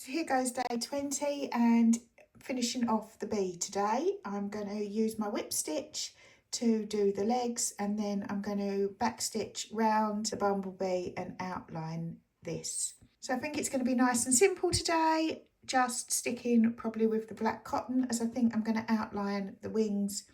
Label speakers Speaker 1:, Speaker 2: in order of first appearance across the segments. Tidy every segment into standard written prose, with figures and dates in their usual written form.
Speaker 1: So here goes day 20 and finishing off the bee today. I'm going to use my whip stitch to do the legs, and then I'm going to back stitch round the bumblebee and outline this. So I think it's going to be nice and simple today, just sticking probably with the black cotton, as I think I'm going to outline the wings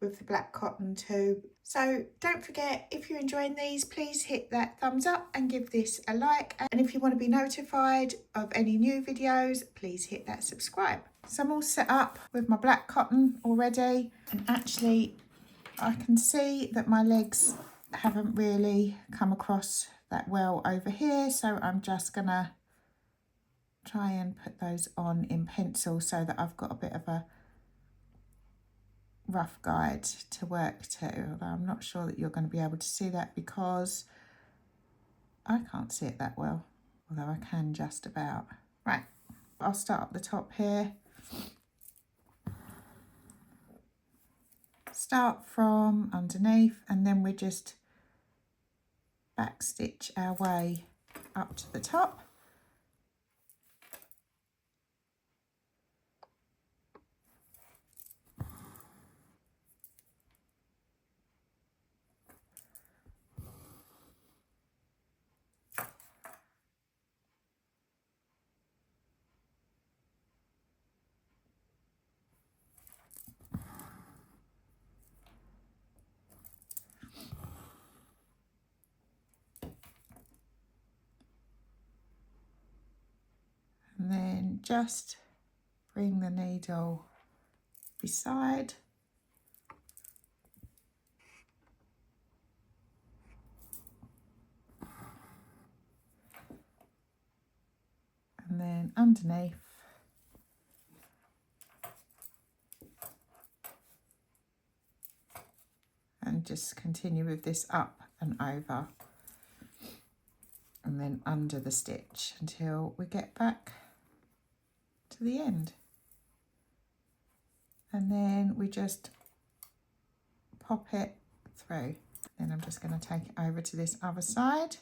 Speaker 1: with the black cotton too. So don't forget, if you're enjoying these, please hit that thumbs up and give this a like. And if you want to be notified of any new videos, please hit that subscribe. So I'm all set up with my black cotton already, and actually I can see that my legs haven't really come across that well over here, so I'm just gonna try and put those on in pencil so that I've got a bit of a rough guide to work to, although I'm not sure that you're going to be able to see that because I can't see it that well, although I can just about. Right, I'll start up the top here. Start from underneath, and then we just back stitch our way up to the top. And then just bring the needle beside. And then underneath. And just continue with this up and over. And then under the stitch until we get back to the end. And then we just pop it through. Then I'm just going to take it over to this other side.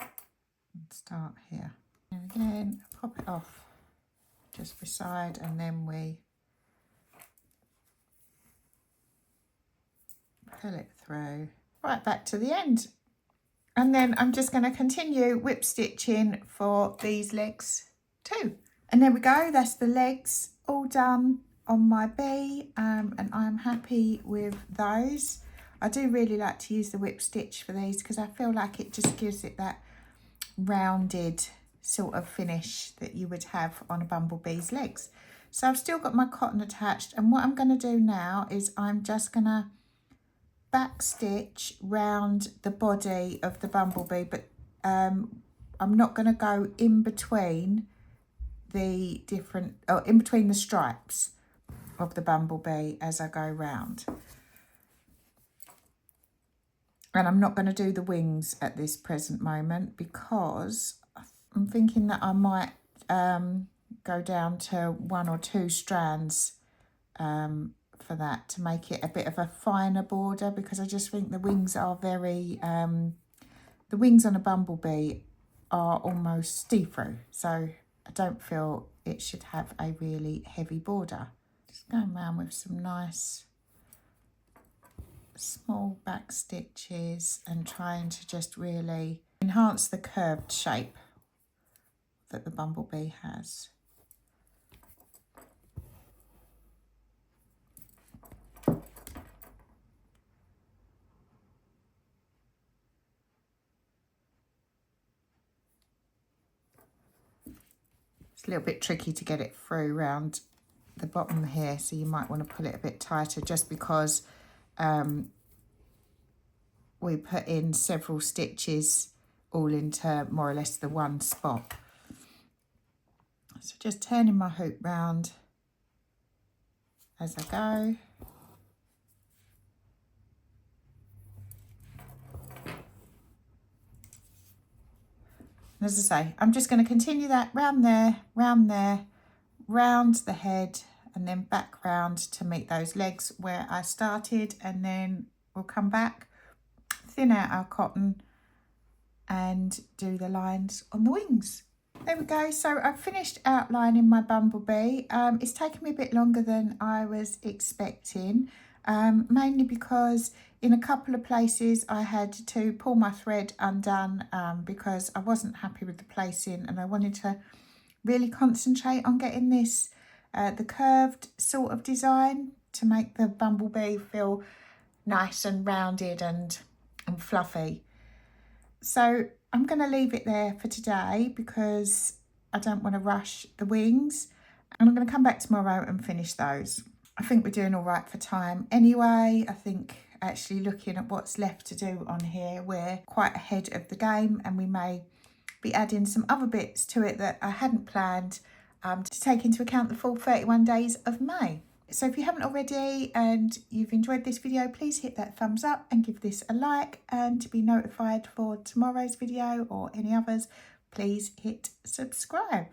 Speaker 1: And start here. And again, pop it off just beside, and then we pull it through right back to the end. And then I'm just going to continue whip stitching for these legs too. And there we go, that's the legs all done on my bee, and I'm happy with those. I do really like to use the whip stitch for these because I feel like it just gives it that rounded sort of finish that you would have on a bumblebee's legs. So I've still got my cotton attached, and what I'm going to do now is I'm just going to back stitch round the body of the bumblebee, but I'm not going to go in between the different, or in between the stripes of the bumblebee as I go round. And I'm not going to do the wings at this present moment because I'm thinking that I might go down to 1 or 2 strands for that to make it a bit of a finer border, because I just think the wings are very, the wings on a bumblebee are almost see-through, so I don't feel it should have a really heavy border. Just going around with some nice small back stitches and trying to just really enhance the curved shape that the bumblebee has. It's a little bit tricky to get it through around the bottom here, so you might want to pull it a bit tighter, just because we put in several stitches all into more or less the one spot. So just turning my hoop round as I go. And as I say, I'm just going to continue that round there, round the head, and then back round to meet those legs where I started, and then we'll come back, thin out our cotton and do the lines on the wings. There we go. So I've finished outlining my bumblebee. It's taken me a bit longer than I was expecting, mainly because in a couple of places I had to pull my thread undone because I wasn't happy with the placing, and I wanted to really concentrate on getting this the curved sort of design to make the bumblebee feel nice and rounded and fluffy. So I'm going to leave it there for today because I don't want to rush the wings, and I'm going to come back tomorrow and finish those. I think we're doing all right for time anyway. I think actually looking at what's left to do on here, we're quite ahead of the game, and we may be adding some other bits to it that I hadn't planned to take into account the full 31 days of May. So if you haven't already and you've enjoyed this video, please hit that thumbs up and give this a like, and to be notified for tomorrow's video or any others, please hit subscribe.